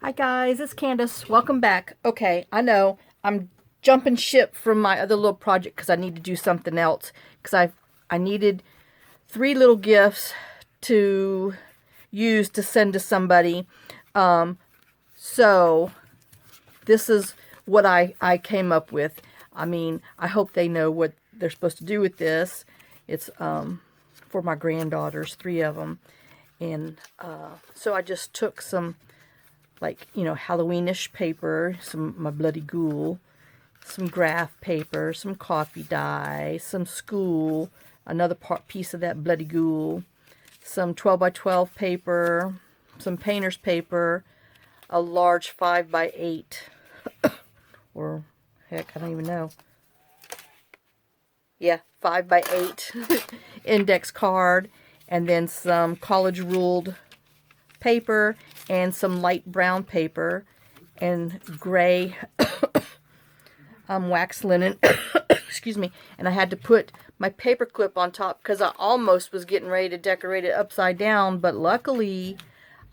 Hi guys, it's Candace. Welcome back. Okay, I know I'm jumping ship from my other little project because I need to do something else. Because I needed 3 little gifts to use to send to somebody. So this is what I came up with. I mean, I hope they know what they're supposed to do with this. It's for my granddaughters, 3 of them. And so I just took some, like, Halloweenish paper, some my bloody ghoul, some graph paper, some coffee dye, some school, another piece of that bloody ghoul, some 12 by 12 paper, some painter's paper, a large 5 by 8, or heck, I don't even know. Yeah, 5 by 8 index card, and then some college ruled paper and some light brown paper and gray wax linen. Excuse me. And I had to put my paper clip on top because I almost was getting ready to decorate it upside down, but luckily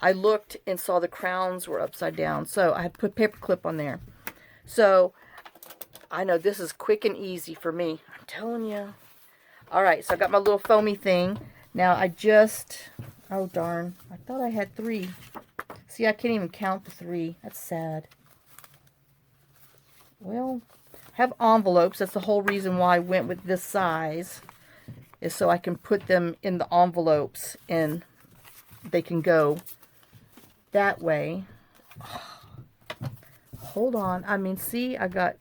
I looked and saw the crowns were upside down, so I had to put paper clip on there. So I know this is quick and easy for me, I'm telling you. Alright, so I got my little foamy thing. Now I just, oh darn, I thought I had 3. See, I can't even count the 3. That's sad. Well, I have envelopes. That's the whole reason why I went with this size, is so I can put them in the envelopes and they can go that way. Oh, hold on. I mean, see, I got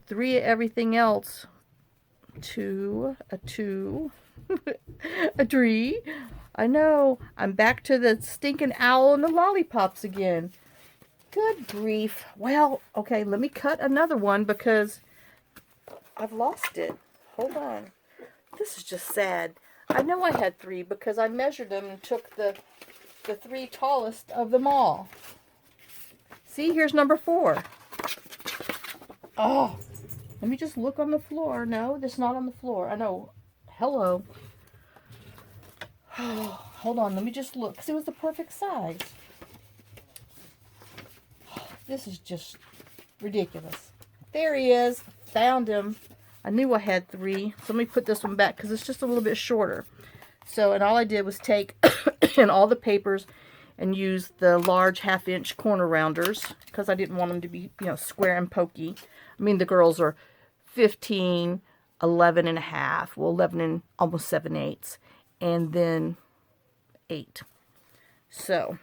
3 of everything else. 2, a 2, a 3. I know. I'm back to the stinking owl and the lollipops again. Good grief. Well, okay, let me cut another one because I've lost it. Hold on. This is just sad. I know I had 3 because I measured them and took the 3 tallest of them all. See, here's number 4. Oh, let me just look on the floor. No, that's not on the floor. I know. Hello. Oh, hold on, let me just look, because it was the perfect size. This is just ridiculous. There he is. Found him. I knew I had 3. So let me put this one back because it's just a little bit shorter. So, and all I did was take in all the papers and use the large 1/2-inch corner rounders because I didn't want them to be, square and pokey. I mean, the girls are 15, 11 and a half, well, 11 and almost 7/8, and then 8. So,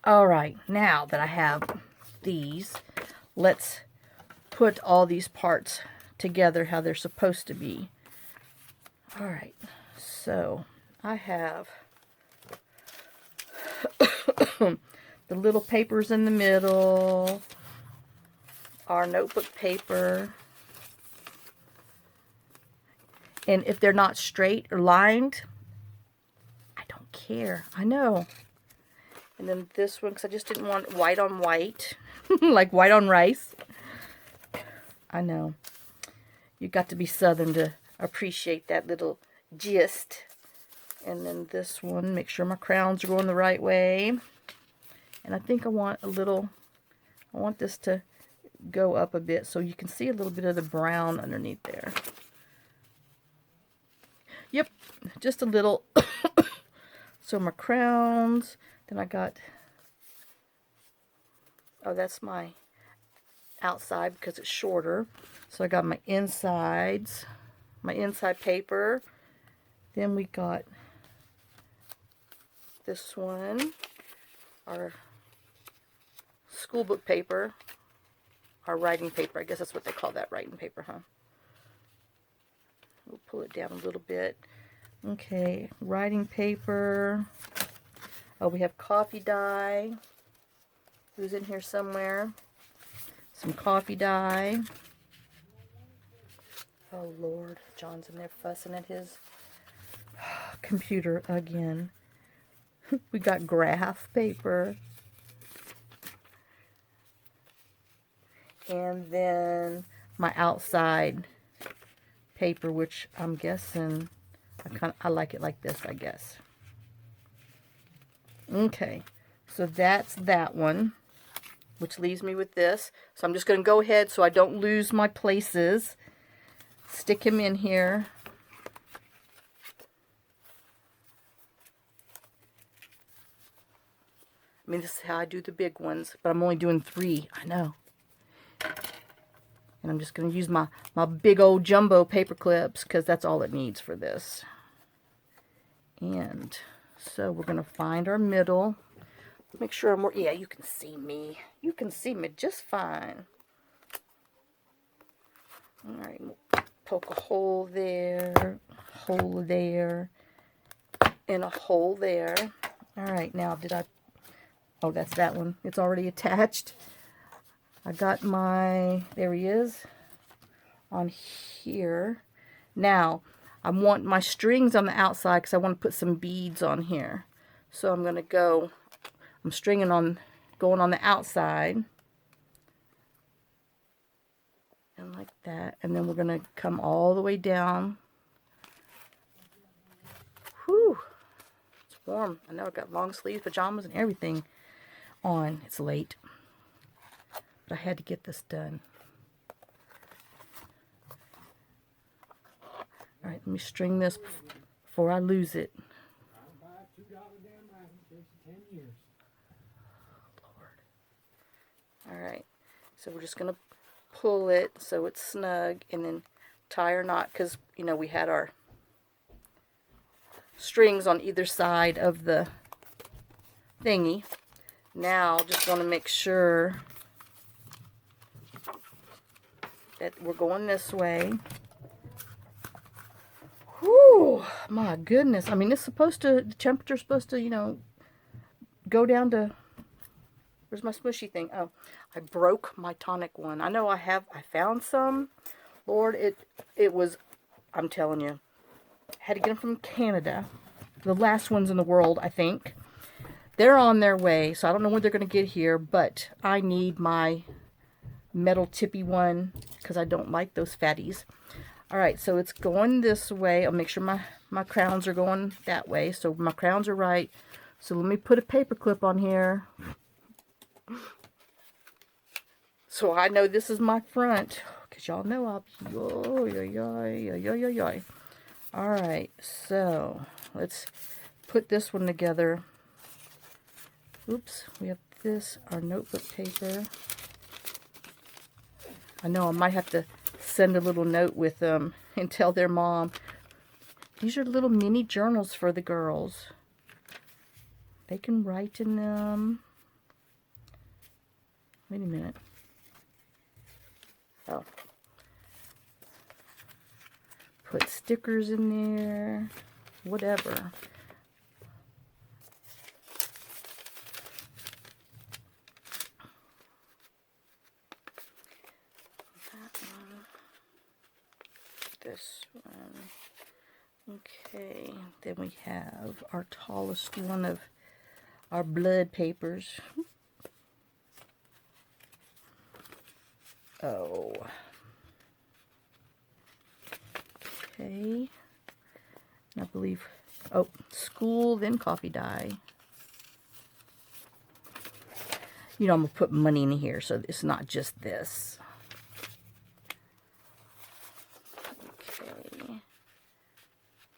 all right, now that I have these, let's put all these parts together how they're supposed to be. All right, so I have the little papers in the middle, our notebook paper, and if they're not straight or lined, I don't care. I know. And then this one, because I just didn't want white on white, like white on rice. I know. You got to be Southern to appreciate that little gist. And then this one, make sure my crowns are going the right way. And I think I want this to go up a bit so you can see a little bit of the brown underneath there. Yep, just a little. So my crowns, then I got, oh, that's my outside because it's shorter. So I got my insides, my inside paper. Then we got this one, our school book paper, our writing paper. I guess that's what they call that, writing paper, huh? We'll pull it down a little bit. Okay, writing paper. Oh, we have coffee dye. Who's in here somewhere? Some coffee dye. Oh, Lord. John's in there fussing at his computer again. We got graph paper. And then my outside paper, which I'm guessing I like it like this, I guess. Okay, so that's that one. which leaves me with this. So I'm just going to go ahead so I don't lose my places. Stick him in here. I mean, this is how I do the big ones, but I'm only doing 3. I know. And I'm just going to use my big old jumbo paper clips because that's all it needs for this. And so we're going to find our middle. Make sure I'm... Yeah, you can see me. You can see me just fine. Alright, poke a hole there, and a hole there. Alright, now did I... Oh, that's that one. It's already attached. I got my... There he is. On here. Now, I want my strings on the outside because I want to put some beads on here. So I'm going to go... I'm stringing on... Going on the outside. And like that. And then we're going to come all the way down. Whew. It's warm. I know I've got long sleeves, pajamas, and everything on. It's late. But I had to get this done. Alright, let me string this before I lose it. Alright, so we're just going to pull it so it's snug and then tie our knot because, you know, we had our strings on either side of the thingy. Now, just want to make sure that we're going this way. Whew, my goodness. I mean, it's supposed to, the temperature's supposed to, you know, go down to, where's my smushy thing? Oh, I broke my tonic one. I know I found some. Lord, it was, I'm telling you, had to get them from Canada. The last ones in the world, I think. They're on their way, so I don't know when they're going to get here, but I need my metal tippy one because I don't like those fatties. Alright, so it's going this way. I'll make sure my crowns are going that way, so my crowns are right. So let me put a paper clip on here. So I know this is my front, because y'all know I'll be... Alright, so let's put this one together. Oops, we have this, our notebook paper. I know I might have to send a little note with them and tell their mom. These are little mini journals for the girls. They can write in them. Wait a minute. Oh. Put stickers in there. Whatever. This one. Okay, then we have our tallest one of our blood papers. Oh. Okay. I believe, oh, school, then coffee dye. You know, I'm going to put money in here, so it's not just this.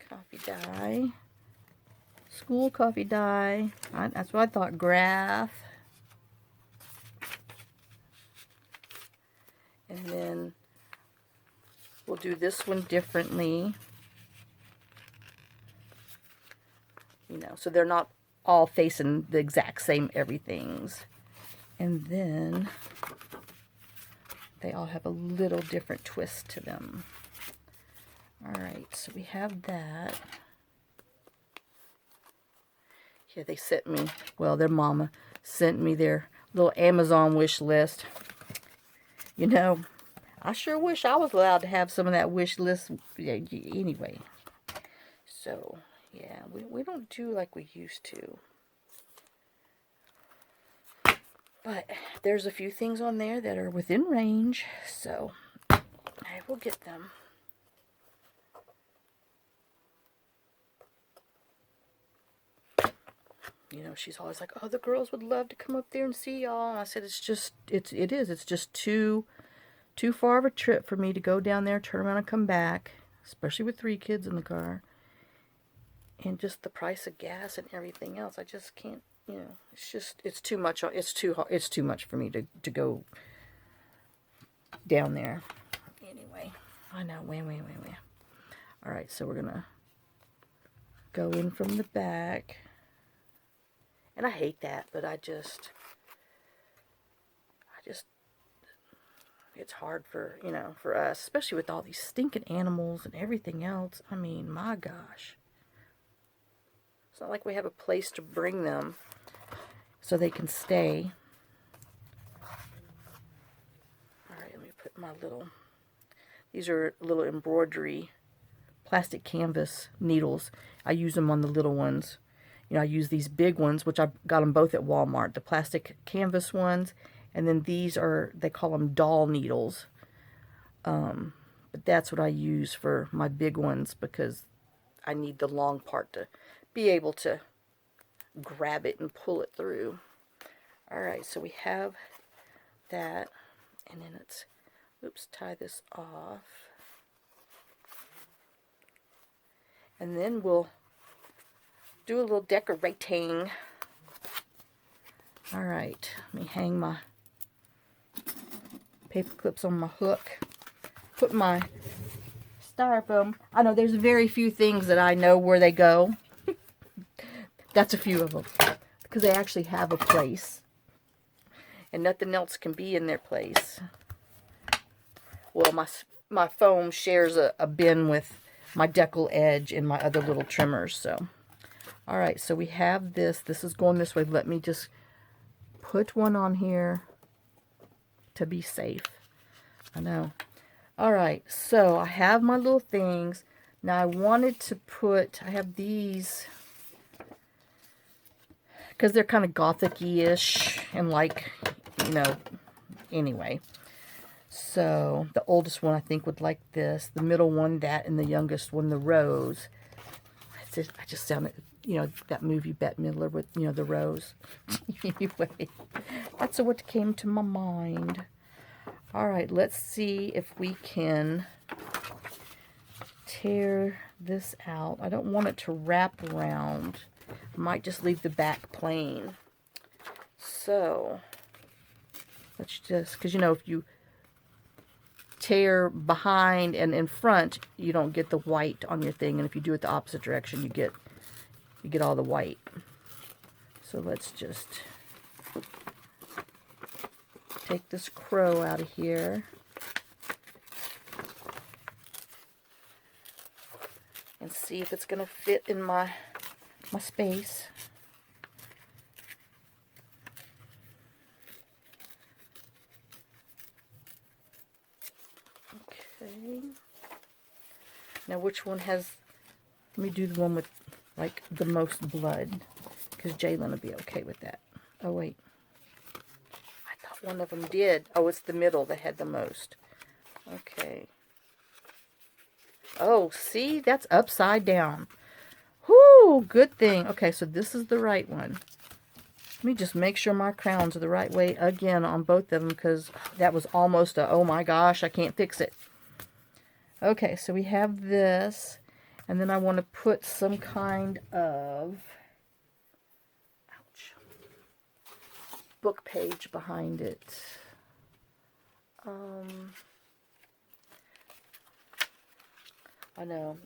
Coffee dye, school coffee dye, that's what I thought, graph, and then we'll do this one differently, you know, so they're not all facing the exact same everythings, and then they all have a little different twist to them. Alright, so we have that. Yeah, they sent me, well, their mama sent me their little Amazon wish list. You know, I sure wish I was allowed to have some of that wish list. Yeah, anyway, so, yeah, we don't do like we used to. But there's a few things on there that are within range, so I will get them. you know, she's always like, oh, the girls would love to come up there and see y'all. And I said, it's just too far of a trip for me to go down there, turn around and come back, especially with 3 kids in the car. And just the price of gas and everything else, I just can't, you know, it's too much. It's too much for me to go down there. Anyway, I know, wait. All right, so we're gonna go in from the back. And I hate that, but I just, it's hard for, you know, for us, especially with all these stinking animals and everything else. I mean, my gosh. It's not like we have a place to bring them so they can stay. All right, let me put my little, these are little embroidery plastic canvas needles. I use them on the little ones. You know, I use these big ones, which I got them both at Walmart, the plastic canvas ones, and then these are, they call them doll needles. But that's what I use for my big ones because I need the long part to be able to grab it and pull it through. Alright, so we have that, and then it's, oops, tie this off. And then we'll do a little decorating. Alright, let me hang my paper clips on my hook. Put my styrofoam. I know there's very few things that I know where they go. That's a few of them. Because they actually have a place. And nothing else can be in their place. Well, my foam shares a bin with my decal edge and my other little trimmers. So, alright, so we have this. This is going this way. Let me just put one on here to be safe. I know. Alright, so I have my little things. Now I wanted to put, I have these, because they're kind of gothic-ish, and like, you know, anyway. So, the oldest one I think would like this, the middle one that, and the youngest one the rose. I just sounded, you know, that movie Bette Midler with, you know, the rose. Anyway, that's what came to my mind. Alright, let's see if we can tear this out. I don't want it to wrap around. I might just leave the back plain. So, let's just, because you know, if you tear behind and in front, you don't get the white on your thing, and if you do it the opposite direction, you get all the white. So let's just take this crow out of here and see if it's going to fit in my space. Okay. Now which one has, let me do the one with like the most blood, because Jalen will be okay with that. Oh wait. I thought one of them did. Oh, it's the middle that had the most. Okay. Oh, see? That's upside down. Whoo! Good thing. Okay, so this is the right one. Let me just make sure my crowns are the right way again on both of them, because that was almost a, oh my gosh, I can't fix it. Okay, so we have this, and then I want to put some kind of, ouch, book page behind it. I know.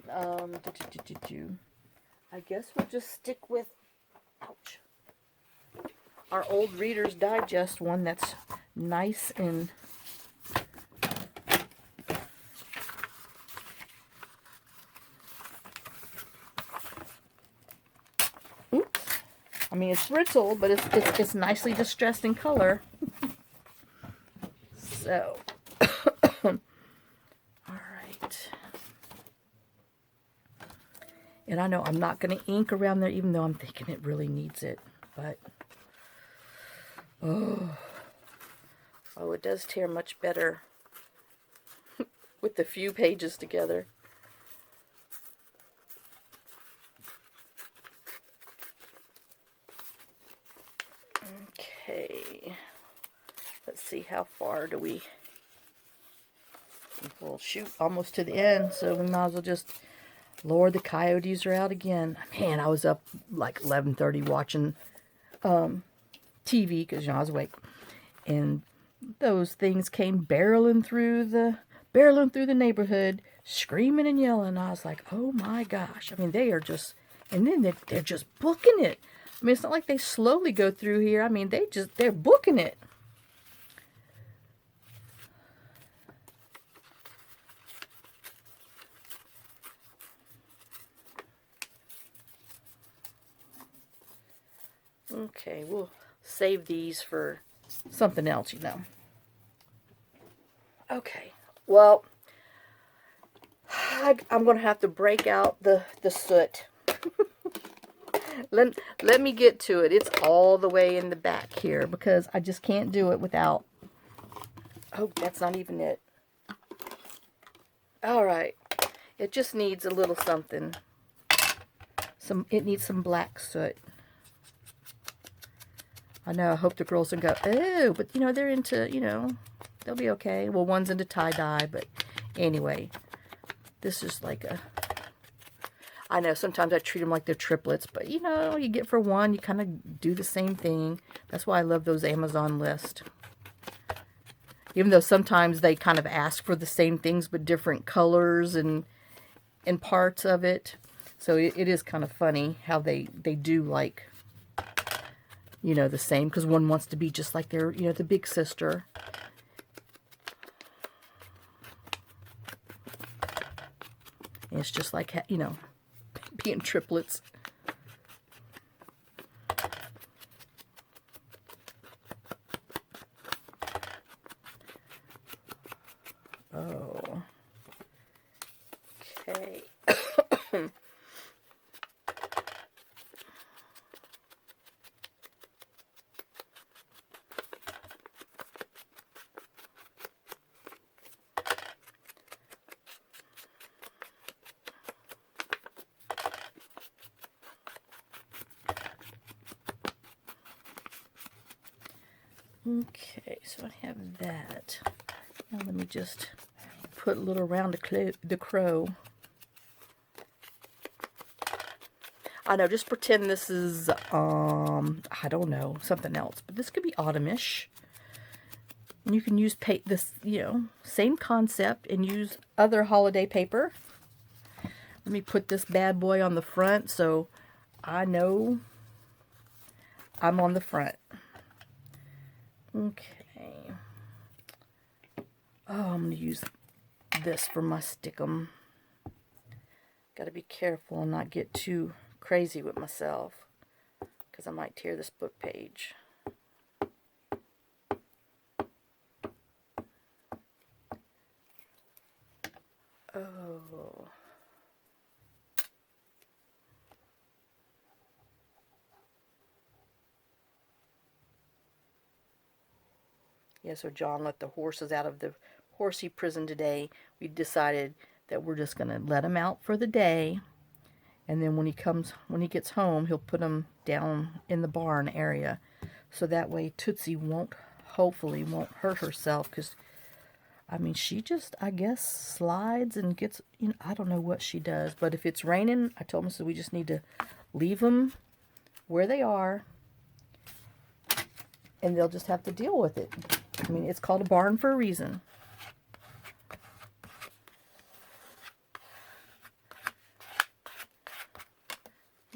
I guess we'll just stick with, ouch, our old Reader's Digest one that's nice and oops. I mean, it's brittle, but it's nicely distressed in color. So, all right. And I know I'm not going to ink around there, even though I'm thinking it really needs it. But, oh, it does tear much better with the few pages together. Okay. Let's see, how far do we... We'll shoot almost to the end, so we might as well just... Lord, the coyotes are out again. Man, I was up like 11:30 watching TV because, you know, I was awake. And those things came barreling through the neighborhood, screaming and yelling. I was like, oh my gosh. I mean, they are just... And then they're just booking it. I mean, it's not like they slowly go through here. I mean, they're booking it. Okay, we'll save these for something else, you know. Okay, well, I'm going to have to break out the soot. Let me get to it. It's all the way in the back here because I just can't do it without... Oh, that's not even it. Alright, it just needs a little something. It needs some black soot. I know, I hope the girls don't go, oh, but, you know, they're into, you know, they'll be okay. Well, one's into tie-dye, but anyway, this is like a... I know, sometimes I treat them like they're triplets, but, you know, you get for one, you kind of do the same thing. That's why I love those Amazon lists. Even though sometimes they kind of ask for the same things, but different colors and parts of it. So it is kind of funny how they do, like, you know, the same, because one wants to be just like their, you know, the big sister. And it's just like, you know, being triplets. Oh. Okay. Okay, so I have that. Now let me just put a little around the crow. I know, just pretend this is, I don't know, something else. But this could be autumnish. And you can use this, you know, same concept and use other holiday paper. Let me put this bad boy on the front so I know I'm on the front. Okay. Oh, I'm going to use this for my stickum. Got to be careful and not get too crazy with myself, because I might tear this book page. Oh. Yeah, so John let the horses out of the horsey prison today. We decided that we're just going to let him out for the day. And then when he gets home, he'll put them down in the barn area. So that way Tootsie hopefully won't hurt herself. Because, I mean, she just, I guess, slides and gets, you know, I don't know what she does. But if it's raining, I told Mrs. we just need to leave them where they are. And they'll just have to deal with it. I mean, it's called a barn for a reason.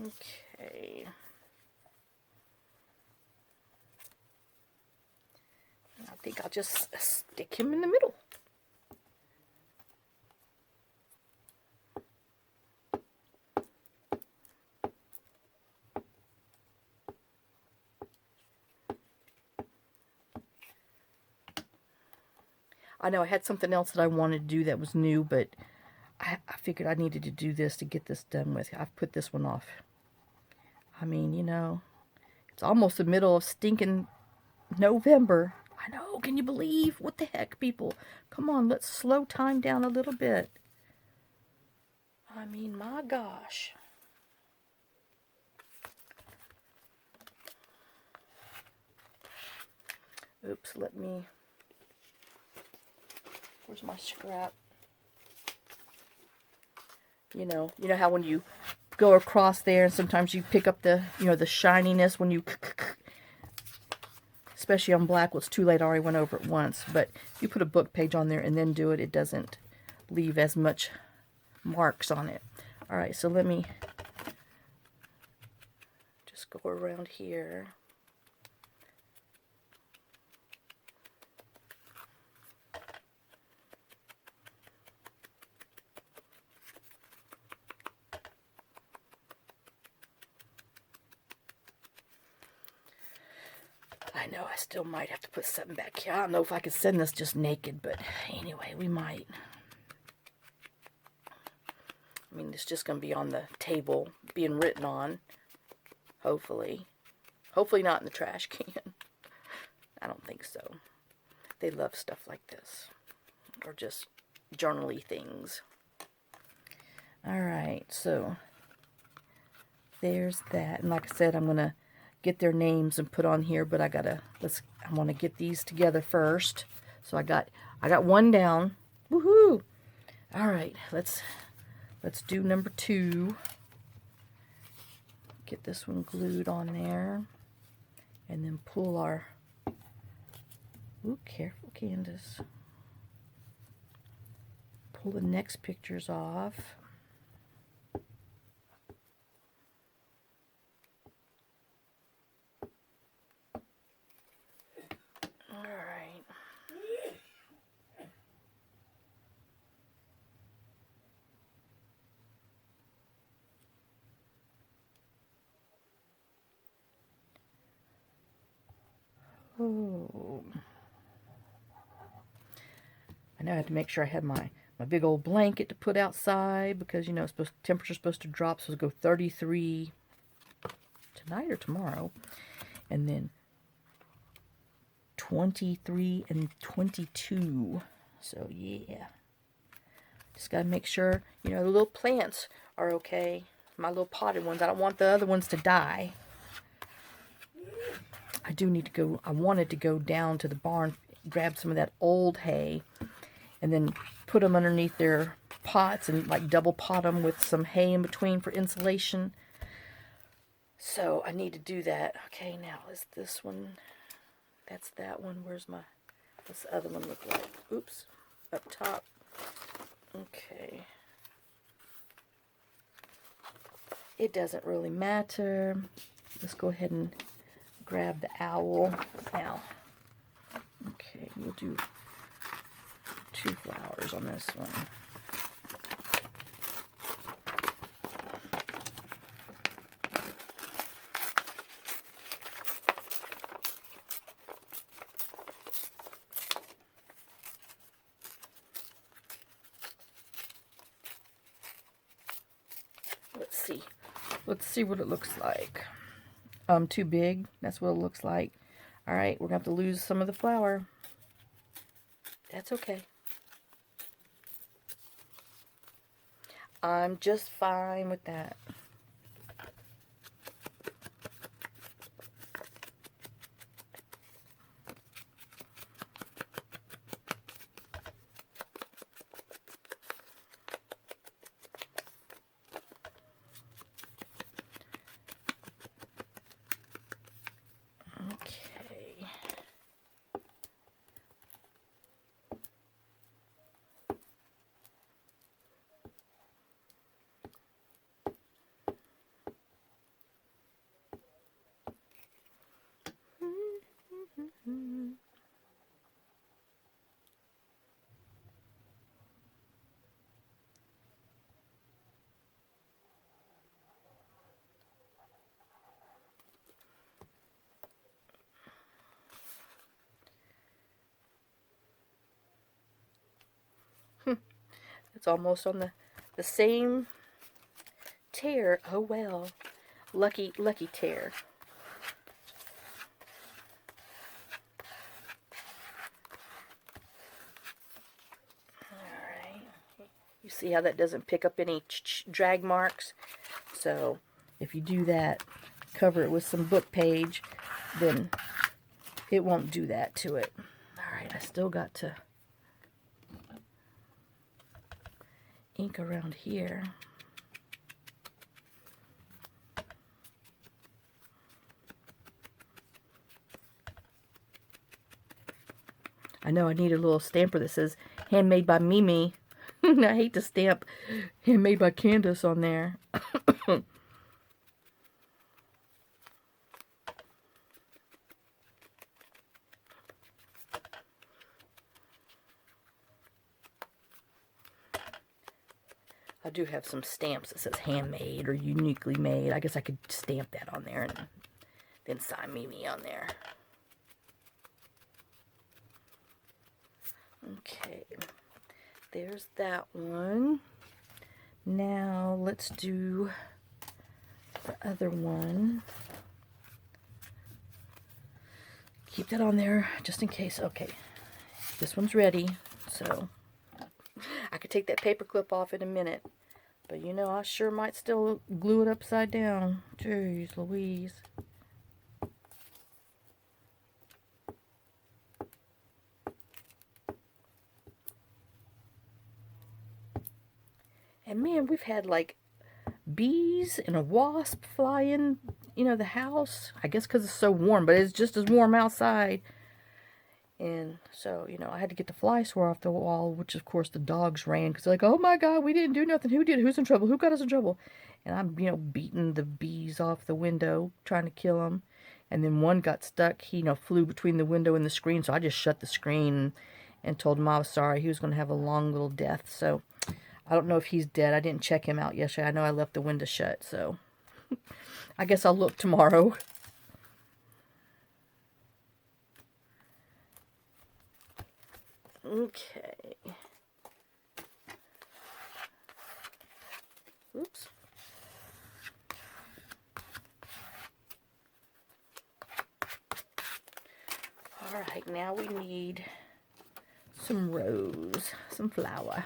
Okay. I think I'll just stick him in the middle. I know I had something else that I wanted to do that was new, but I figured I needed to do this to get this done with. I've put this one off. I mean, you know, it's almost the middle of stinking November. I know, can you believe? What the heck, people? Come on, let's slow time down a little bit. I mean, my gosh. Oops, where's my scrap? You know how when you go across there and sometimes you pick up the, the shininess when you, especially on black. Well, it's too late, I already went over it once, but if you put a book page on there and then do it, it doesn't leave as much marks on it. Alright, so let me just go around here. I know I still might have to put something back here. I don't know if I could send this just naked, but anyway, we might. I mean, it's just going to be on the table, being written on, hopefully. Hopefully not in the trash can. I don't think so. They love stuff like this, or just journal-y things. Alright, so there's that. And like I said, I'm going to get their names and put on here, but I want to get these together first. So I got one down. Woohoo! Alright, let's do number 2. Get this one glued on there. And then pull our... Ooh, careful, Candace. Pull the next pictures off. Alright. Oh. I know I had to make sure I had my big old blanket to put outside because, temperature's supposed to drop, so it's go 33 tonight or tomorrow. And then 23 and 22. So, yeah. Just got to make sure, the little plants are okay. My little potted ones. I don't want the other ones to die. I do need to go, I wanted to go down to the barn, grab some of that old hay, and then put them underneath their pots and like double pot them with some hay in between for insulation. So I need to do that. Okay, now is this one, that's that one. What's the other one look like? Oops, up top. Okay. It doesn't really matter. Let's go ahead and grab the owl now. Okay, we'll do 2 flowers on this one. Let's see what it looks like. Too big. That's what it looks like. Alright, we're going to have to lose some of the flower. That's okay. I'm just fine with that. It's almost on the same tear. Oh well. Lucky tear. Alright. You see how that doesn't pick up any drag marks? So if you do that, cover it with some book page, then it won't do that to it. Alright, I still got to ink around here. I know I need a little stamper that says handmade by Mimi. I hate to stamp handmade by Candace on there. I do have some stamps that says handmade or uniquely made. I guess I could stamp that on there and then sign Mimi on there. Okay, there's that one. Now let's do the other one. Keep that on there just in case. Okay, this one's ready, so I could take that paper clip off in a minute. But you know, I sure might still glue it upside down. Jeez Louise. And man, we've had like bees and a wasp fly in, you know, the house. I guess because it's so warm, but it's just as warm outside. And so, you know, I had to get the fly swatter off the wall, which of course the dogs ran because they're like, oh my God, we didn't do nothing. Who did? Who's in trouble? Who got us in trouble? And I'm, you know, beating the bees off the window, trying to kill them. And then one got stuck. He, you know, flew between the window and the screen. So I just shut the screen and told him I was sorry. He was going to have a long little death. So I don't know if he's dead. I didn't check him out yesterday. I know I left the window shut. So I guess I'll look tomorrow. Okay. Oops. Alright, now we need some rose, some flower.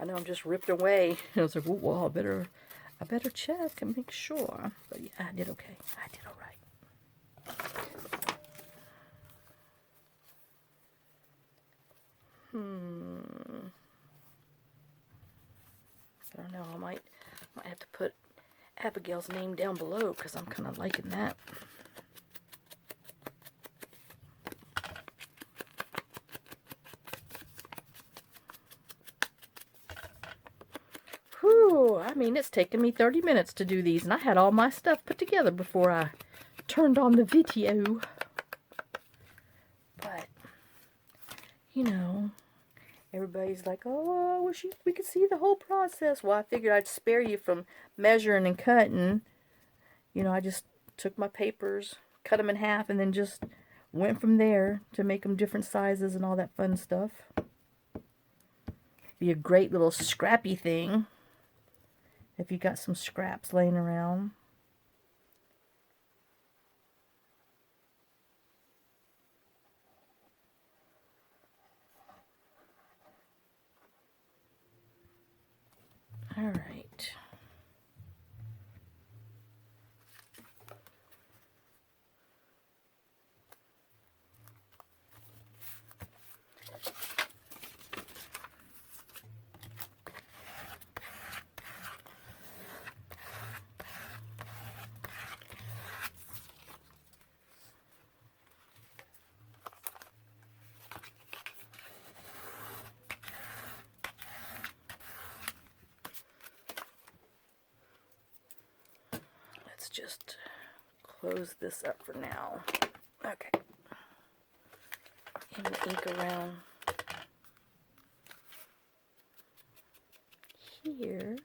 I know I'm just ripped away. I was like, oh, well, I better check and make sure. But yeah, I did okay. I did all right. I don't know. I might have to put Abigail's name down below because I'm kind of liking that. Whew, I mean, it's taken me 30 minutes to do these, and I had all my stuff put together before I turned on the video. But, you know, everybody's like, oh, I wish we could see the whole process. Well, I figured I'd spare you from measuring and cutting. You know, I just took my papers, cut them in half, and then just went from there to make them different sizes and all that fun stuff. Be a great little scrappy thing if you got some scraps laying around. All right. Let's just close this up for now. Okay. And ink around here.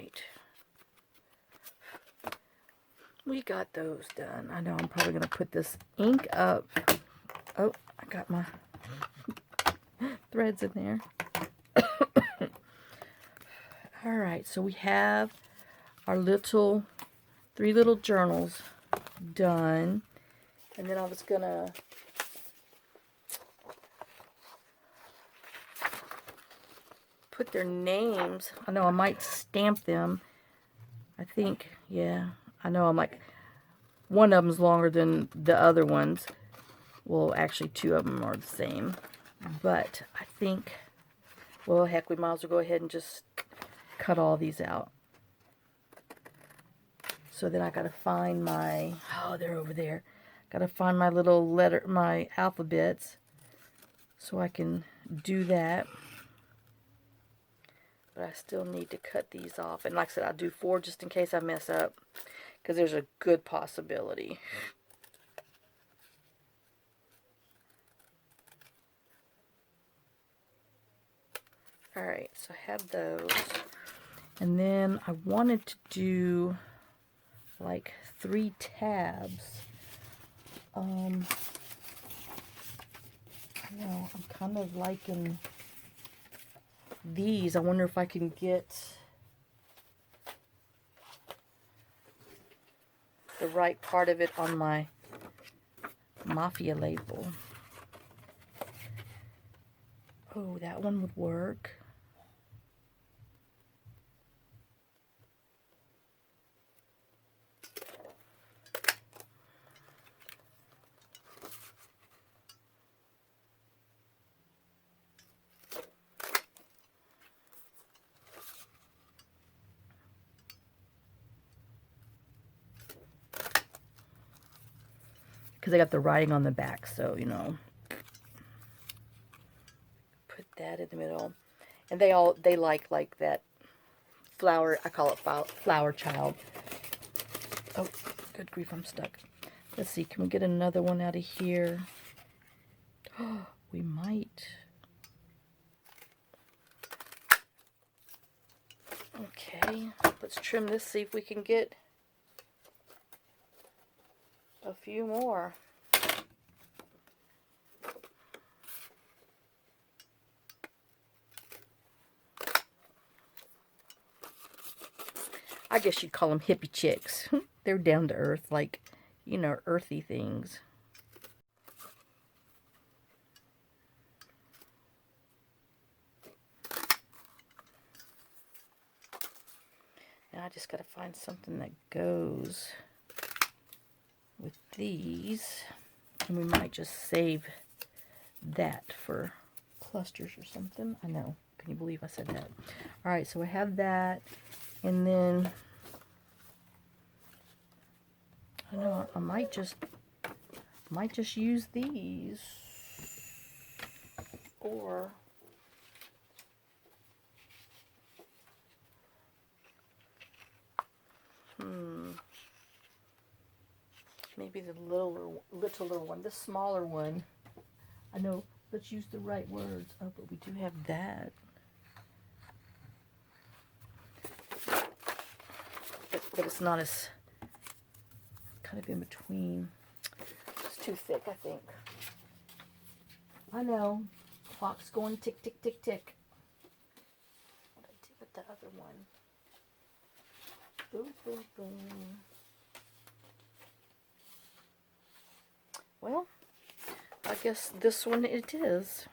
right. We got those done. I know I'm probably going to put this ink up. Oh, I got my threads in there. Alright, so we have our little 3 little journals done. And then I was going to put their names. I know I might stamp them. I think, yeah. I know I'm like, one of them's longer than the other ones. Well, actually 2 of them are the same. But I think, well, heck, we might as well go ahead and just cut all these out. So then I gotta find my, oh, they're over there. Gotta find my little letter, my alphabets, so I can do that. But I still need to cut these off. And like I said, I'll do 4 just in case I mess up, because there's a good possibility. Alright, so I have those. And then I wanted to do like 3 tabs. I know, I'm kind of liking these. I wonder if I can get the right part of it on my Mafia label. Oh, that one would work. Because I got the writing on the back, so, you know. Put that in the middle. And they like that flower, I call it flower child. Oh, good grief, I'm stuck. Let's see, can we get another one out of here? Oh, we might. Okay, let's trim this, see if we can get a few more. I guess you'd call them hippie chicks. They're down to earth, like, you know, earthy things. Now I just gotta find something that goes with these. And we might just save that for clusters or something. I know. Can you believe I said that? Alright, so we have that. And then I know I might just use these, or maybe the littler one, the smaller one. I know. Let's use the right words. Oh, but we do have that. But it's not as, kind of in between. It's too thick, I think. I know. Clock's going tick, tick, tick, tick. What did I do with the other one? Boom, boom, boom. Well, I guess this one it is.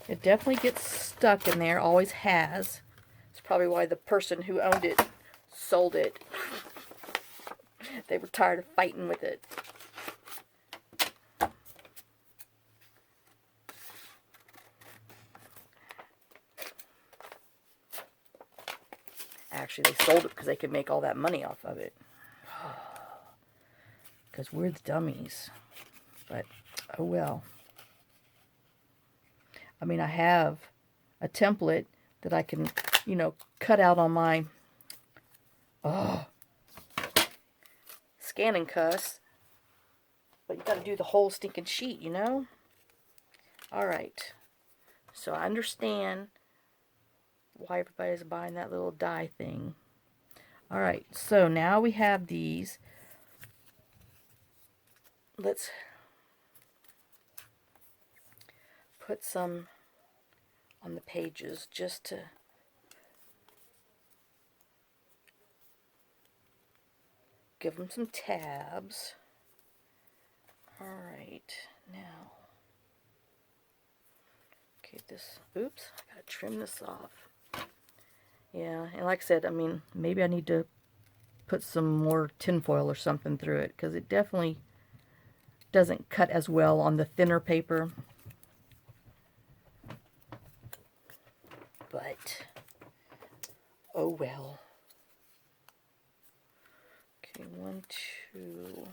It definitely gets stuck in there, always has. It's probably why the person who owned it sold it. They were tired of fighting with it. Actually, they sold it because they could make all that money off of it. Because we're the dummies. But Oh well. I mean, I have a template that I can, you know, cut out on my Scan and Cuss. But you got to do the whole stinking sheet, you know? Alright. So I understand why everybody's buying that little die thing. Alright, so now we have these. Let's put some on the pages just to give them some tabs. Alright, now. Okay, this, oops, I gotta trim this off. Yeah, and like I said, I mean, maybe I need to put some more tinfoil or something through it, because it definitely doesn't cut as well on the thinner paper. But, oh well. Okay, 1, 2.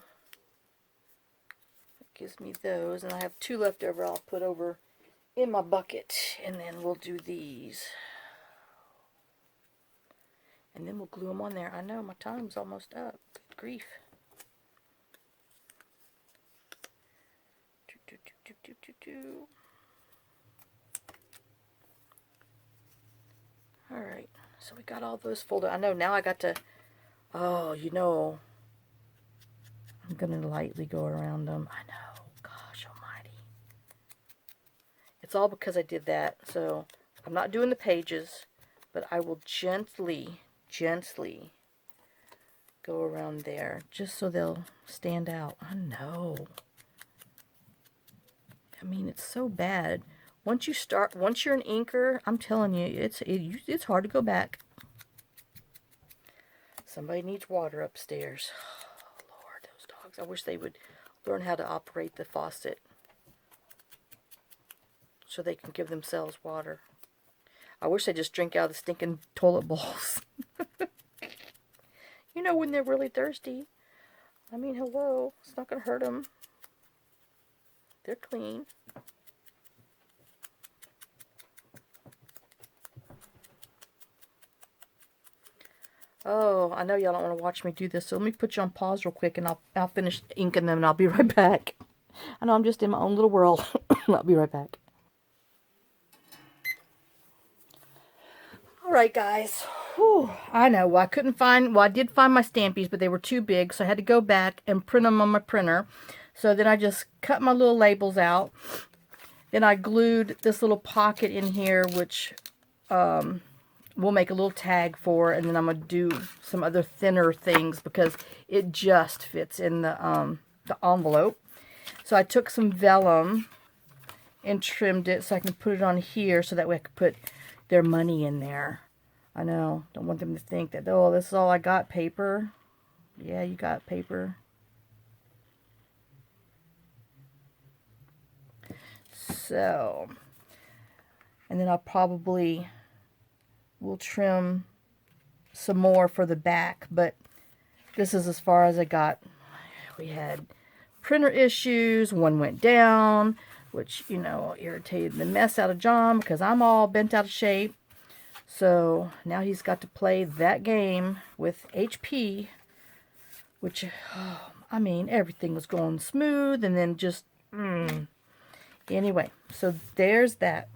That gives me those, and I have 2 left over I'll put over in my bucket, and then we'll do these. And then we'll glue them on there. I know, my time's almost up. Good grief. Alright, so we got all those folded. I know, now I got to, oh, you know, I'm going to lightly go around them. I know, gosh almighty. It's all because I did that. So, I'm not doing the pages, but I will gently go around there, just so they'll stand out. I know. I mean, it's so bad. Once you're an inker, I'm telling you, it's hard to go back. Somebody needs water upstairs. Oh, Lord, those dogs. I wish they would learn how to operate the faucet so they can give themselves water. I wish they just drink out of the stinking toilet bowls. You know, when they're really thirsty. I mean, hello. It's not going to hurt them. They're clean. Oh, I know y'all don't want to watch me do this, so let me put you on pause real quick, and I'll finish inking them, and I'll be right back. I know I'm just in my own little world. I'll be right back. Alright, guys. Whew, I know. Well, I did find my Stampies, but they were too big, so I had to go back and print them on my printer. So then I just cut my little labels out. Then I glued this little pocket in here, which we'll make a little tag for, and then I'm going to do some other thinner things because it just fits in the envelope. So I took some vellum and trimmed it so I can put it on here, so that way I could put their money in there. I know, don't want them to think that, oh, this is all I got, paper. Yeah, you got paper. So, and then I'll probably will trim some more for the back, but this is as far as I got. We had printer issues, one went down, which, you know, irritated the mess out of John because I'm all bent out of shape. So now he's got to play that game with HP, which, oh, I mean, everything was going smooth, and then just, Anyway, so there's that.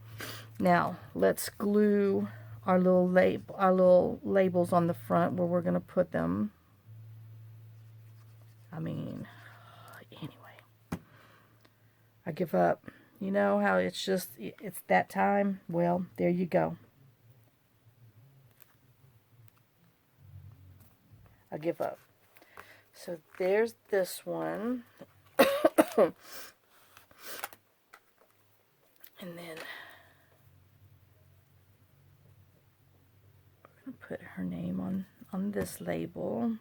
Now, let's glue our little labels on the front where we're going to put them. I mean, anyway, I give up. You know how it's just, it's that time? Well, there you go. I give up. So there's this one. And then we're going to put her name on this label.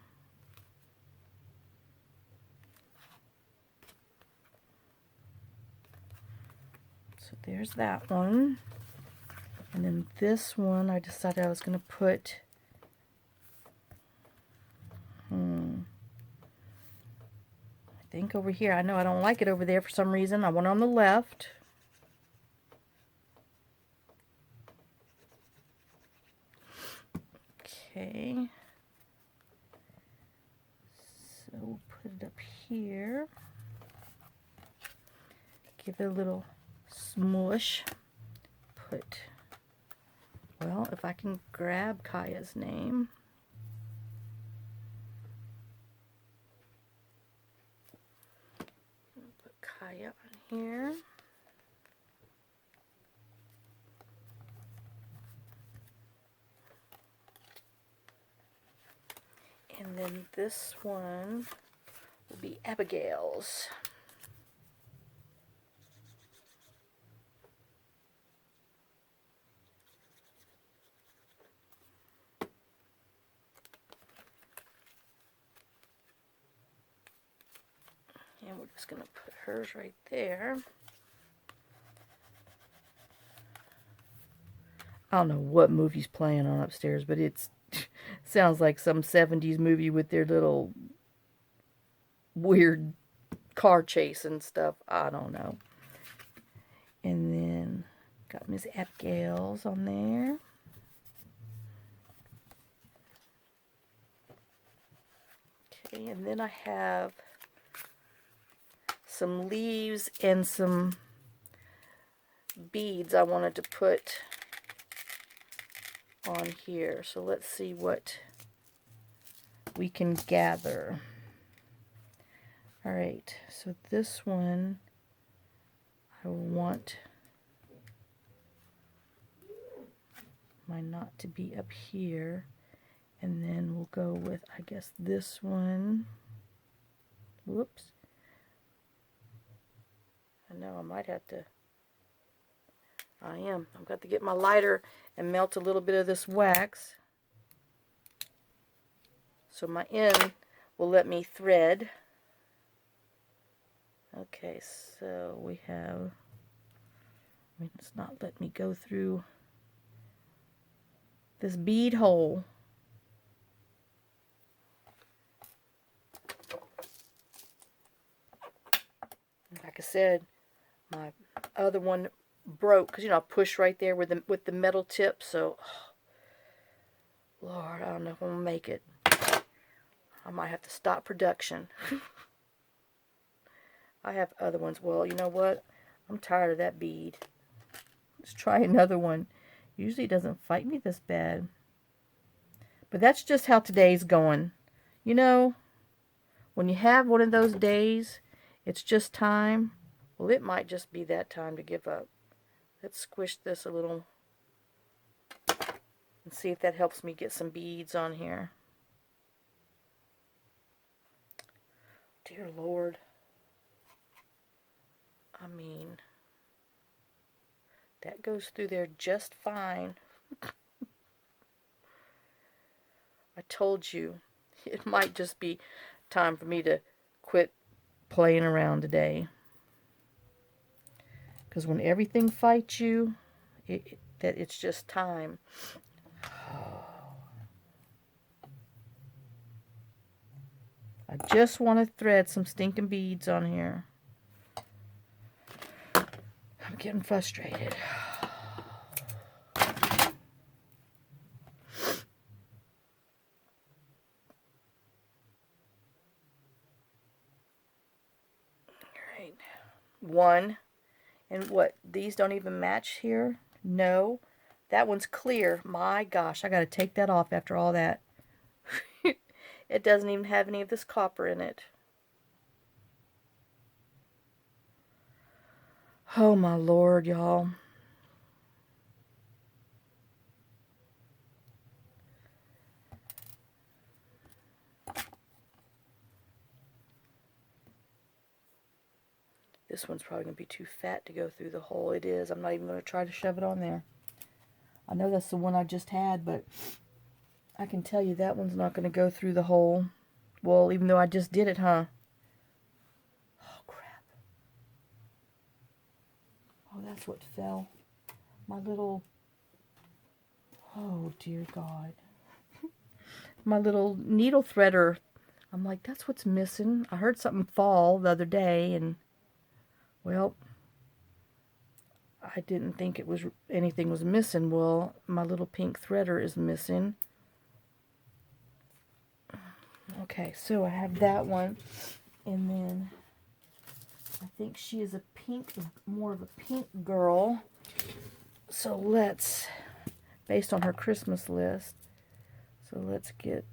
So there's that one. And then this one, I decided I was going to put I think over here. I know I don't like it over there for some reason. I want it on the left. Okay. So we'll put it up here. Give it a little smush. Put, well, if I can grab Kaya's name. Put Kaya on here. And then this one will be Abigail's. And we're just going to put hers right there. I don't know what movie's playing on upstairs, but it's sounds like some 70s movie with their little weird car chase and stuff. I don't know. And then got Miss Abigail's on there. Okay, and then I have some leaves and some beads I wanted to put on here. So let's see what we can gather. Alright, so this one I want my knot to be up here, and then we'll go with, I guess, this one. Whoops. I know I might have to, I've got to get my lighter and melt a little bit of this wax so my end will let me thread. Okay, so we have, it's not letting me go through this bead hole. Like I said, my other one broke because, you know, I pushed right there with the metal tip. So, oh, Lord, I don't know if I'm gonna make it. I might have to stop production. I have other ones. Well, you know what? I'm tired of that bead. Let's try another one. Usually it doesn't fight me this bad. But that's just how today's going. You know, when you have one of those days, it's just time. Well, it might just be that time to give up. Let's squish this a little and see if that helps me get some beads on here. Dear Lord. I mean, that goes through there just fine. I told you, it might just be time for me to quit playing around today. Because when everything fights you, it's just time. I just want to thread some stinking beads on here. I'm getting frustrated. Alright. One. And what? These don't even match here? No. That one's clear. My gosh, I got to take that off after all that. It doesn't even have any of this copper in it. Oh my Lord, y'all. This one's probably going to be too fat to go through the hole. It is. I'm not even going to try to shove it on there. I know that's the one I just had, but I can tell you that one's not going to go through the hole. Well, even though I just did it, huh? Oh, crap. Oh, that's what fell. My little... Oh, dear God. My little needle threader. I'm like, that's what's missing. I heard something fall the other day, and, well, I didn't think it was anything was missing. Well, my little pink threader is missing. Okay, so I have that one, and then I think she is a pink, more of a pink girl. So let's, based on her Christmas list, so let's get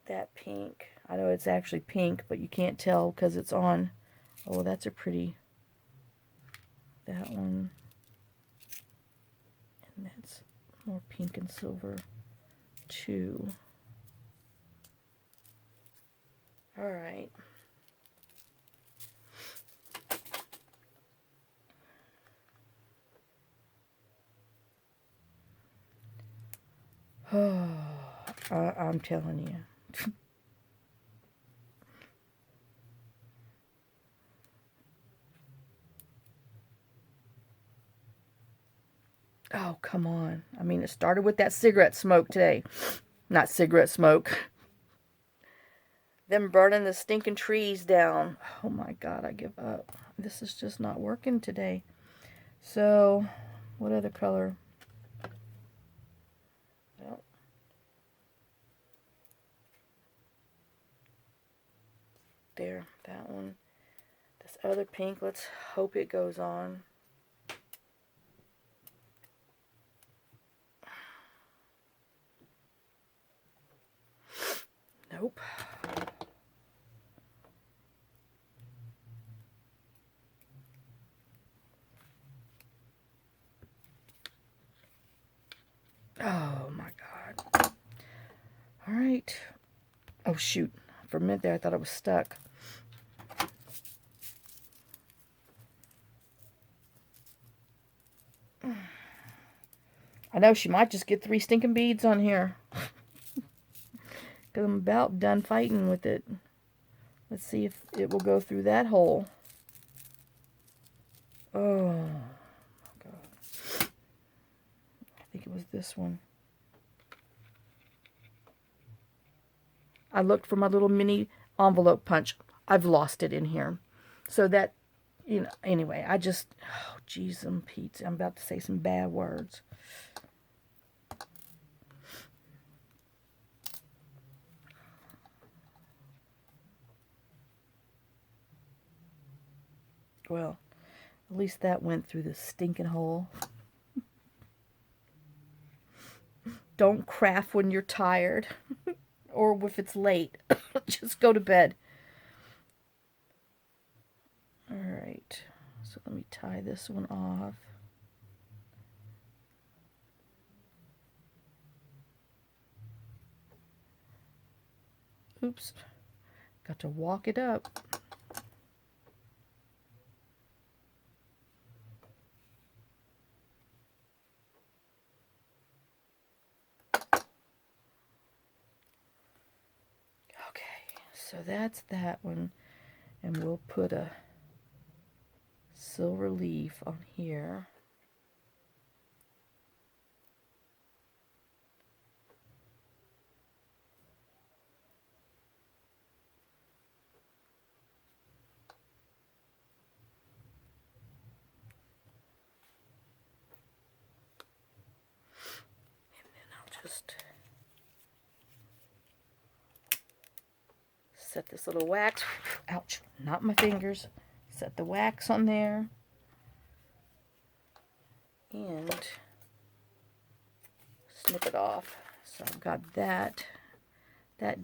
that pink. I know it's actually pink, but you can't tell because it's on. Oh, that's a pretty, that one. And that's more pink and silver too. All right. Oh, I'm telling you. Oh, come on. I mean, it started with that cigarette smoke today. Not cigarette smoke. Them burning the stinking trees down. Oh my God, I give up. This is just not working today. So, what other color? Well, there, that one. This other pink, let's hope it goes on. Nope. Oh my God. All right. Oh shoot. For a minute there I thought it was stuck. I know she might just get 3 stinking beads on here. Because I'm about done fighting with it. Let's see if it will go through that hole. Oh my God. I think it was this one. I looked for my little mini envelope punch. I've lost it in here. So that, you know, anyway, I just, oh, geez, Pete, I'm about to say some bad words. Well, at least that went through the stinking hole. Don't craft when you're tired or if it's late. Just go to bed. All right. So let me tie this one off. Oops. Got to walk it up. So that's that one, and we'll put a silver leaf on here. And then I'll just set this little wax, ouch, not my fingers, set the wax on there, and snip it off. So I've got that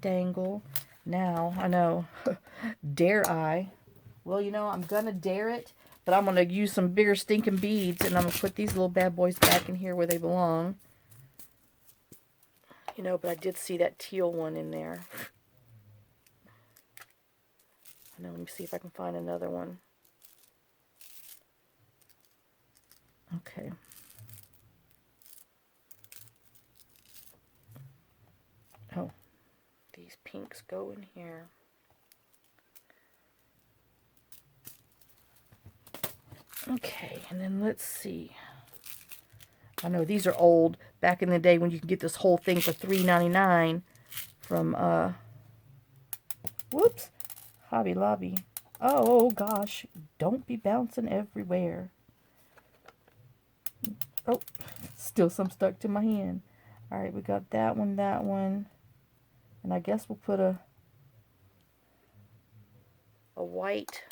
dangle. Now, I know, dare I? Well, you know, I'm gonna dare it, but I'm gonna use some bigger stinking beads, and I'm gonna put these little bad boys back in here where they belong. You know, but I did see that teal one in there. Now let me see if I can find another one. Okay. Oh, these pinks go in here. Okay, and then let's see. I know these are old. Back in the day when you could get this whole thing for $3.99 from, whoops, Hobby Lobby. Oh gosh, don't be bouncing everywhere. Oh, still some stuck to my hand. All right, we got that one, and I guess we'll put a white.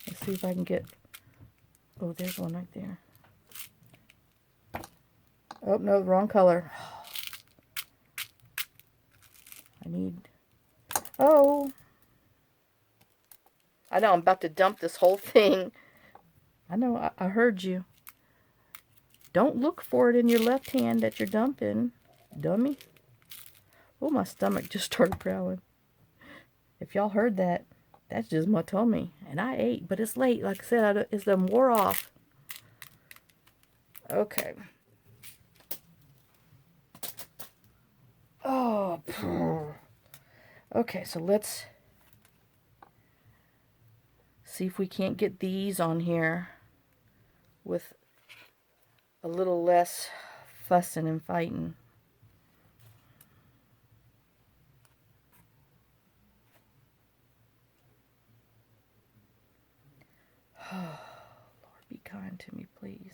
Let's see if I can get, oh, there's one right there. Oh, no, wrong color. I need, oh. I know, I'm about to dump this whole thing. I know, I heard you. Don't look for it in your left hand that you're dumping, dummy. Oh, my stomach just started growling. If y'all heard that, that's just my tummy. And I ate, but it's late. Like I said, it's done wore off. Okay. Oh, okay, so let's see if we can't get these on here with a little less fussing and fighting. Oh, Lord, be kind to me, please.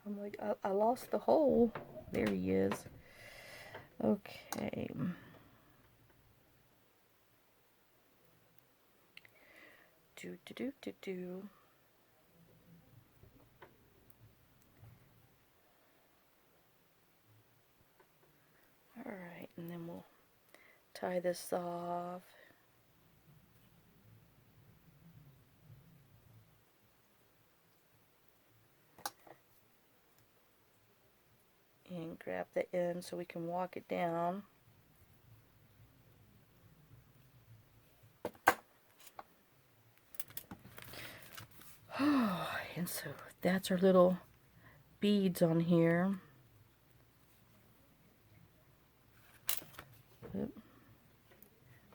I'm like, I lost the hole. There he is. Okay. Do. Alright, and then we'll tie this off. And grab the end so we can walk it down. And so that's our little beads on here.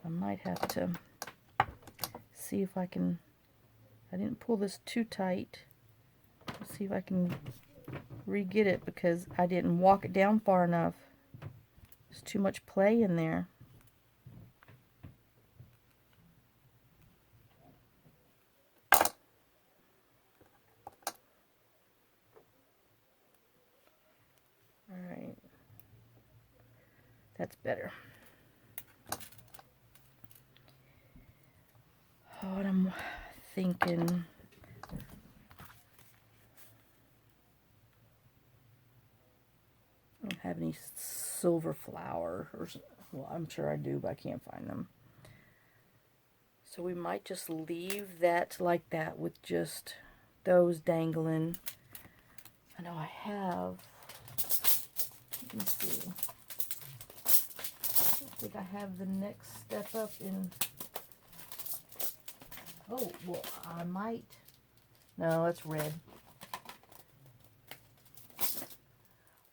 I might have to see if I can, I didn't pull this too tight. Let's see if I can re-get it because I didn't walk it down far enough. There's too much play in there. Alright. That's better. Oh, and I'm thinking, I don't have any silver flower, or, well, I'm sure I do, but I can't find them. So we might just leave that like that with just those dangling. I know I have, let me see, I think I have the next step up in, oh, well, I might, no, that's red.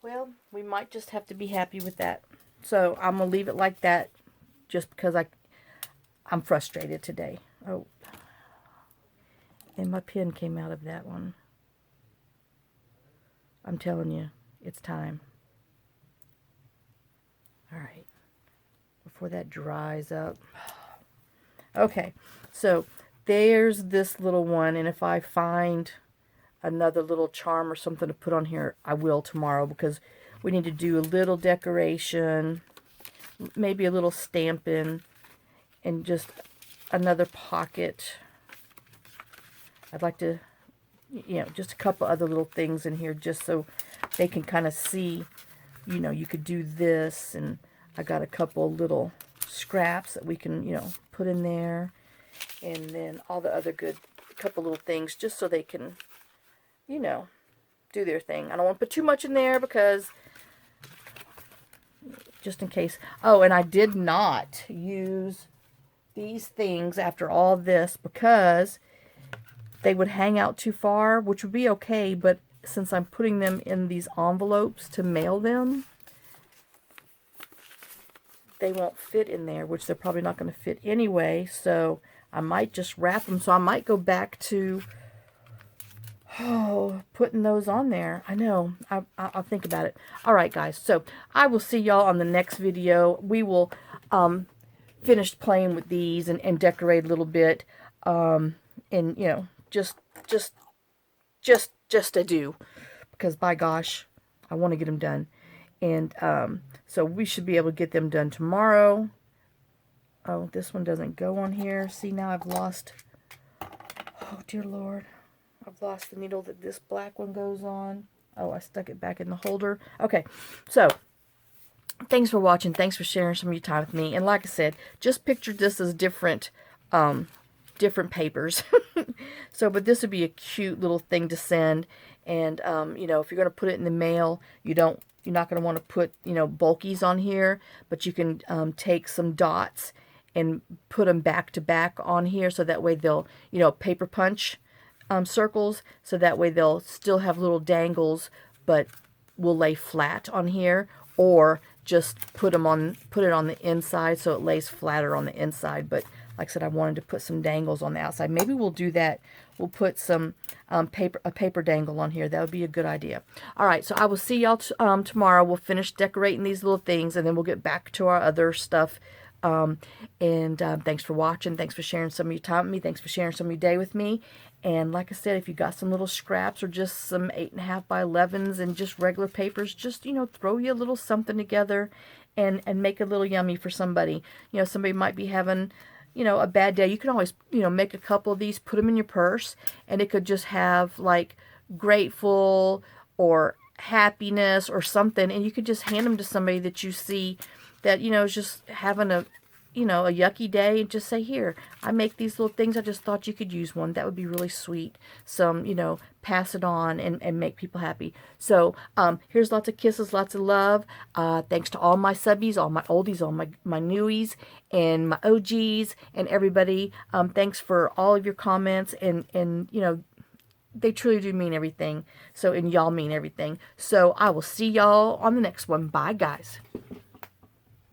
Well, we might just have to be happy with that. So I'm going to leave it like that just because I'm frustrated today. Oh, and my pen came out of that one. I'm telling you, it's time. All right, before that dries up. Okay, so there's this little one, and if I find another little charm or something to put on here, I will tomorrow, because we need to do a little decoration, maybe a little stamping, and just another pocket. I'd like to, you know, just a couple other little things in here just so they can kind of see, you know, you could do this, and I got a couple little scraps that we can, you know, put in there, and then all the other good, couple little things just so they can, you know, do their thing. I don't want to put too much in there because, just in case. Oh, and I did not use these things after all this because they would hang out too far, which would be okay, but since I'm putting them in these envelopes to mail them, they won't fit in there, which they're probably not going to fit anyway. So I might just wrap them. So I might go back to, oh, putting those on there. I know. I'll think about it. All right, guys. So I will see y'all on the next video. We will finish playing with these and decorate a little bit. And, you know, just to do. Because, by gosh, I want to get them done. And so we should be able to get them done tomorrow. Oh, this one doesn't go on here. See, now I've lost... Oh, dear Lord. I've lost the needle that this black one goes on. Oh, I stuck it back in the holder. Okay, so thanks for watching. Thanks for sharing some of your time with me. And like I said, just picture this as different papers. So, but this would be a cute little thing to send. And, you know, if you're going to put it in the mail, you're not going to want to put, you know, bulkies on here. But you can take some dots and put them back to back on here. So that way they'll, you know, paper punch circles, so that way they'll still have little dangles, but will lay flat on here, or just put it on the inside so it lays flatter on the inside. But like I said, I wanted to put some dangles on the outside. Maybe we'll do that. We'll put some a paper dangle on here. That would be a good idea. All right, so I will see y'all tomorrow. We'll finish decorating these little things, and then we'll get back to our other stuff. Thanks for watching. Thanks for sharing some of your time with me. Thanks for sharing some of your day with me. And like I said, if you got some little scraps or just some 8.5 by 11s and just regular papers, just, you know, throw you a little something together and make a little yummy for somebody. You know, somebody might be having, you know, a bad day. You can always, you know, make a couple of these, put them in your purse, and it could just have like grateful or happiness or something, and you could just hand them to somebody that you see that, you know, is just having a, you know, a yucky day, and just say, here, I make these little things. I just thought you could use one. That would be really sweet. Some, you know, pass it on and make people happy. So, here's lots of kisses, lots of love. Thanks to all my subbies, all my oldies, all my newies, and my OGs, and everybody. Thanks for all of your comments, and, you know, they truly do mean everything. So, and y'all mean everything. So, I will see y'all on the next one. Bye, guys.